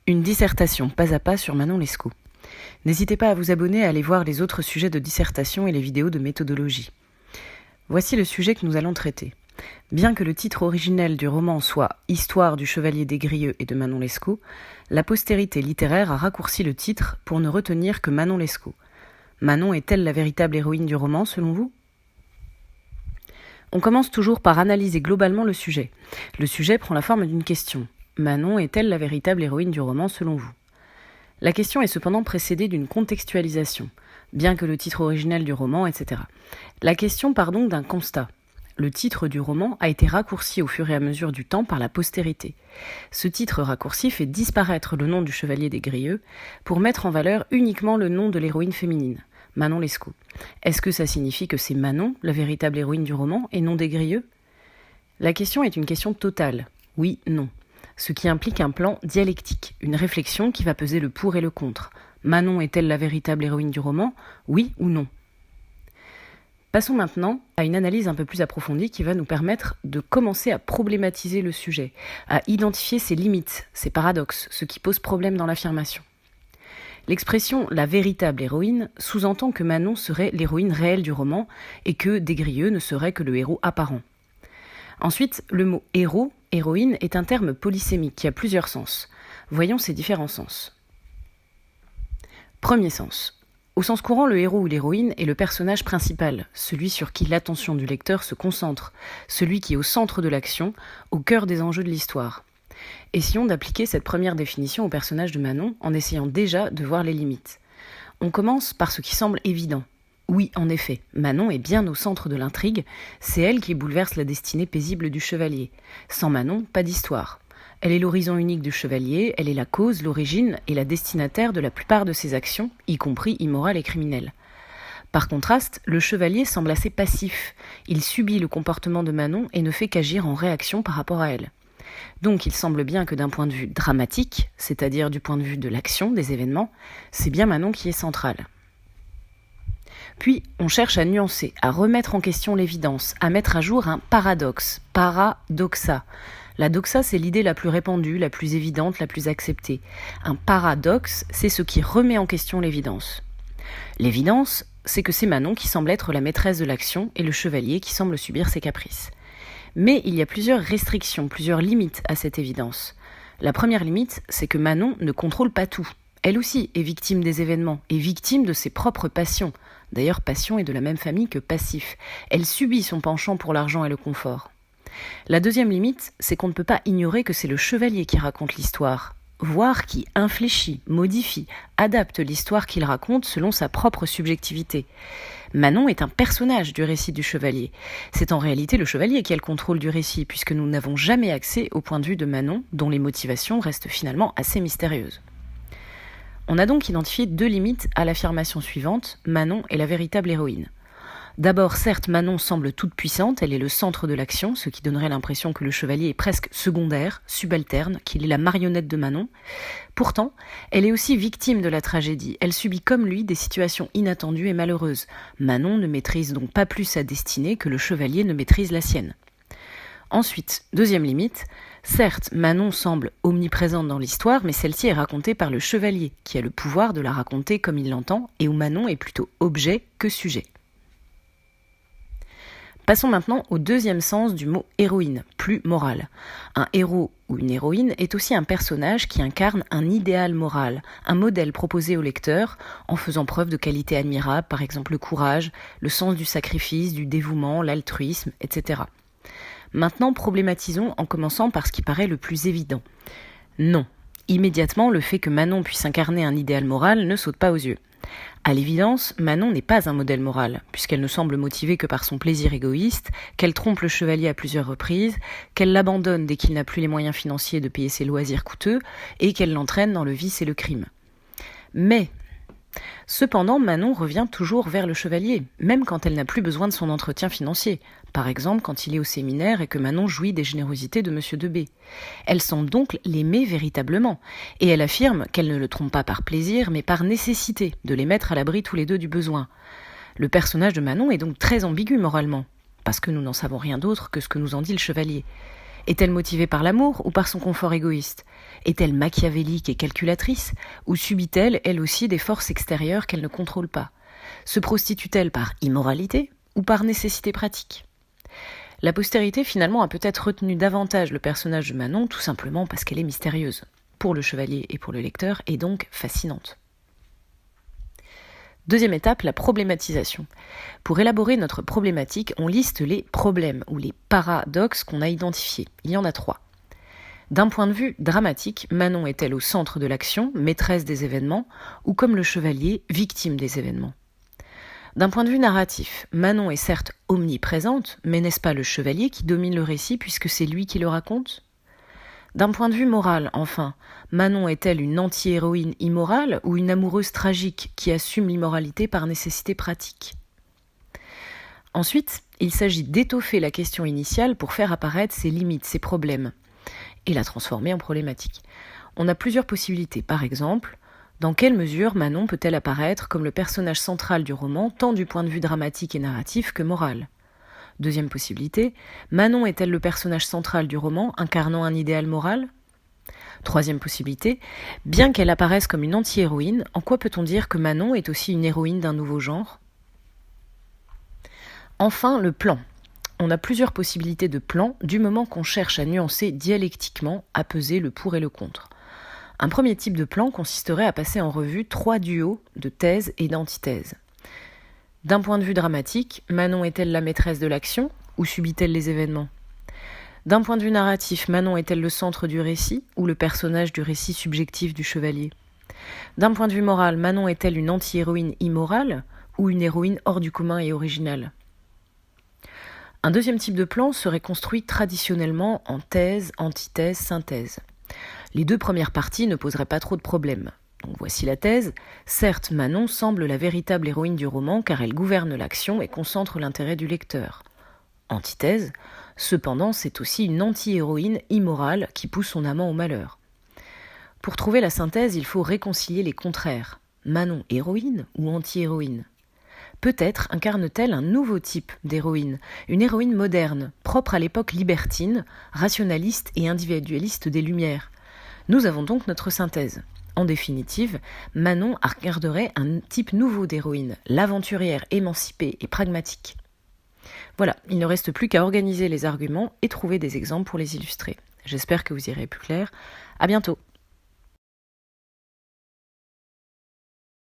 Une dissertation pas à pas sur Manon Lescaut. N'hésitez pas à vous abonner à aller voir les autres sujets de dissertation et les vidéos de méthodologie. Voici le sujet que nous allons traiter. Bien que le titre originel du roman soit « Histoire du chevalier des Grieux et de Manon Lescaut », la postérité littéraire a raccourci le titre pour ne retenir que Manon Lescaut. Manon est-elle la véritable héroïne du roman, selon vous ? On commence toujours par analyser globalement le sujet. Le sujet prend la forme d'une question. Manon est-elle la véritable héroïne du roman, selon vous ? La question est cependant précédée d'une contextualisation, bien que le titre originel du roman, etc. La question part donc d'un constat. Le titre du roman a été raccourci au fur et à mesure du temps par la postérité. Ce titre raccourci fait disparaître le nom du chevalier des Grieux pour mettre en valeur uniquement le nom de l'héroïne féminine, Manon Lescaut. Est-ce que ça signifie que c'est Manon, la véritable héroïne du roman, et non des Grieux ? La question est une question totale. Oui, non. Ce qui implique un plan dialectique, une réflexion qui va peser le pour et le contre. Manon est-elle la véritable héroïne du roman ? Oui ou non ? Passons maintenant à une analyse un peu plus approfondie qui va nous permettre de commencer à problématiser le sujet, à identifier ses limites, ses paradoxes, ce qui pose problème dans l'affirmation. L'expression « la véritable héroïne » sous-entend que Manon serait l'héroïne réelle du roman et que des Grieux ne serait que le héros apparent. Ensuite, le mot « héros », « héroïne » est un terme polysémique qui a plusieurs sens. Voyons ces différents sens. Premier sens. Au sens courant, le héros ou l'héroïne est le personnage principal, celui sur qui l'attention du lecteur se concentre, celui qui est au centre de l'action, au cœur des enjeux de l'histoire. Essayons d'appliquer cette première définition au personnage de Manon en essayant déjà de voir les limites. On commence par ce qui semble évident. Oui, en effet, Manon est bien au centre de l'intrigue, c'est elle qui bouleverse la destinée paisible du chevalier. Sans Manon, pas d'histoire. Elle est l'horizon unique du chevalier, elle est la cause, l'origine et la destinataire de la plupart de ses actions, y compris immorales et criminelles. Par contraste, le chevalier semble assez passif. Il subit le comportement de Manon et ne fait qu'agir en réaction par rapport à elle. Donc il semble bien que d'un point de vue dramatique, c'est-à-dire du point de vue de l'action, des événements, c'est bien Manon qui est centrale. Puis, on cherche à nuancer, à remettre en question l'évidence, à mettre à jour un paradoxe, paradoxa. La doxa, c'est l'idée la plus répandue, la plus évidente, la plus acceptée. Un paradoxe, c'est ce qui remet en question l'évidence. L'évidence, c'est que c'est Manon qui semble être la maîtresse de l'action et le chevalier qui semble subir ses caprices. Mais il y a plusieurs restrictions, plusieurs limites à cette évidence. La première limite, c'est que Manon ne contrôle pas tout. Elle aussi est victime des événements, est victime de ses propres passions. D'ailleurs, passion est de la même famille que passif. Elle subit son penchant pour l'argent et le confort. La deuxième limite, c'est qu'on ne peut pas ignorer que c'est le chevalier qui raconte l'histoire, voire qui infléchit, modifie, adapte l'histoire qu'il raconte selon sa propre subjectivité. Manon est un personnage du récit du chevalier. C'est en réalité le chevalier qui a le contrôle du récit, puisque nous n'avons jamais accès au point de vue de Manon, dont les motivations restent finalement assez mystérieuses. On a donc identifié deux limites à l'affirmation suivante, Manon est la véritable héroïne. D'abord, certes, Manon semble toute puissante, elle est le centre de l'action, ce qui donnerait l'impression que le chevalier est presque secondaire, subalterne, qu'il est la marionnette de Manon. Pourtant, elle est aussi victime de la tragédie, elle subit comme lui des situations inattendues et malheureuses. Manon ne maîtrise donc pas plus sa destinée que le chevalier ne maîtrise la sienne. Ensuite, deuxième limite, certes, Manon semble omniprésente dans l'histoire, mais celle-ci est racontée par le chevalier, qui a le pouvoir de la raconter comme il l'entend, et où Manon est plutôt objet que sujet. Passons maintenant au deuxième sens du mot héroïne, plus moral. Un héros ou une héroïne est aussi un personnage qui incarne un idéal moral, un modèle proposé au lecteur en faisant preuve de qualités admirables, par exemple le courage, le sens du sacrifice, du dévouement, l'altruisme, etc. Maintenant, problématisons en commençant par ce qui paraît le plus évident. Non, immédiatement, le fait que Manon puisse incarner un idéal moral ne saute pas aux yeux. À l'évidence, Manon n'est pas un modèle moral, puisqu'elle ne semble motivée que par son plaisir égoïste, qu'elle trompe le chevalier à plusieurs reprises, qu'elle l'abandonne dès qu'il n'a plus les moyens financiers de payer ses loisirs coûteux, et qu'elle l'entraîne dans le vice et le crime. Mais, cependant, Manon revient toujours vers le chevalier, même quand elle n'a plus besoin de son entretien financier. Par exemple, quand il est au séminaire et que Manon jouit des générosités de Monsieur de B. Elle semble donc l'aimer véritablement, et elle affirme qu'elle ne le trompe pas par plaisir, mais par nécessité de les mettre à l'abri tous les deux du besoin. Le personnage de Manon est donc très ambigu moralement, parce que nous n'en savons rien d'autre que ce que nous en dit le chevalier. Est-elle motivée par l'amour ou par son confort égoïste? Est-elle machiavélique et calculatrice? Ou subit-elle, elle aussi, des forces extérieures qu'elle ne contrôle pas? Se prostitue-t-elle par immoralité ou par nécessité pratique? La postérité, finalement, a peut-être retenu davantage le personnage de Manon, tout simplement parce qu'elle est mystérieuse, pour le chevalier et pour le lecteur, et donc fascinante. Deuxième étape, la problématisation. Pour élaborer notre problématique, on liste les problèmes ou les paradoxes qu'on a identifiés. Il y en a 3. D'un point de vue dramatique, Manon est-elle au centre de l'action, maîtresse des événements, ou comme le chevalier, victime des événements? D'un point de vue narratif, Manon est certes omniprésente, mais n'est-ce pas le chevalier qui domine le récit puisque c'est lui qui le raconte? D'un point de vue moral, enfin, Manon est-elle une anti-héroïne immorale ou une amoureuse tragique qui assume l'immoralité par nécessité pratique? Ensuite, il s'agit d'étoffer la question initiale pour faire apparaître ses limites, ses problèmes, et la transformer en problématique. On a plusieurs possibilités. Par exemple, dans quelle mesure Manon peut-elle apparaître comme le personnage central du roman, tant du point de vue dramatique et narratif que moral? Deuxième possibilité, Manon est-elle le personnage central du roman, incarnant un idéal moral? Troisième possibilité, bien qu'elle apparaisse comme une anti-héroïne, en quoi peut-on dire que Manon est aussi une héroïne d'un nouveau genre? Enfin, le plan. On a plusieurs possibilités de plan du moment qu'on cherche à nuancer dialectiquement, à peser le pour et le contre. Un premier type de plan consisterait à passer en revue 3 duos de thèse et d'antithèse. D'un point de vue dramatique, Manon est-elle la maîtresse de l'action ou subit-elle les événements? D'un point de vue narratif, Manon est-elle le centre du récit ou le personnage du récit subjectif du chevalier? D'un point de vue moral, Manon est-elle une anti-héroïne immorale ou une héroïne hors du commun et originale? Un deuxième type de plan serait construit traditionnellement en thèse, antithèse, synthèse. Les 2 premières parties ne poseraient pas trop de problèmes. Donc voici la thèse. Certes, Manon semble la véritable héroïne du roman car elle gouverne l'action et concentre l'intérêt du lecteur. Antithèse, cependant, c'est aussi une anti-héroïne immorale qui pousse son amant au malheur. Pour trouver la synthèse, il faut réconcilier les contraires. Manon héroïne ou anti-héroïne? Peut-être incarne-t-elle un nouveau type d'héroïne, une héroïne moderne, propre à l'époque libertine, rationaliste et individualiste des Lumières. Nous avons donc notre synthèse. En définitive, Manon incarnerait un type nouveau d'héroïne, l'aventurière émancipée et pragmatique. Voilà, il ne reste plus qu'à organiser les arguments et trouver des exemples pour les illustrer. J'espère que vous y irez plus clair. À bientôt.